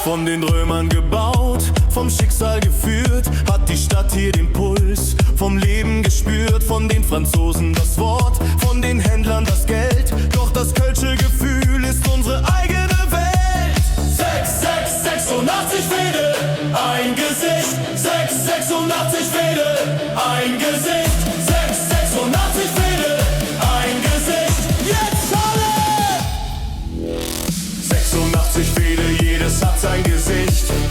Von den Römern gebaut, vom Schicksal geführt, hat die Stadt hier den Puls vom Leben gespürt. Von den Franzosen das Wort, von den Händlern das Geld, doch das kölsche Gefühl ist unsere eigene Welt. 86 Fehde, ein Gesicht. 86 Fehde, ein Gesicht. 86 Fehde, ein Gesicht. Jetzt alle! 86 Fehde, jedes hat sein Gesicht.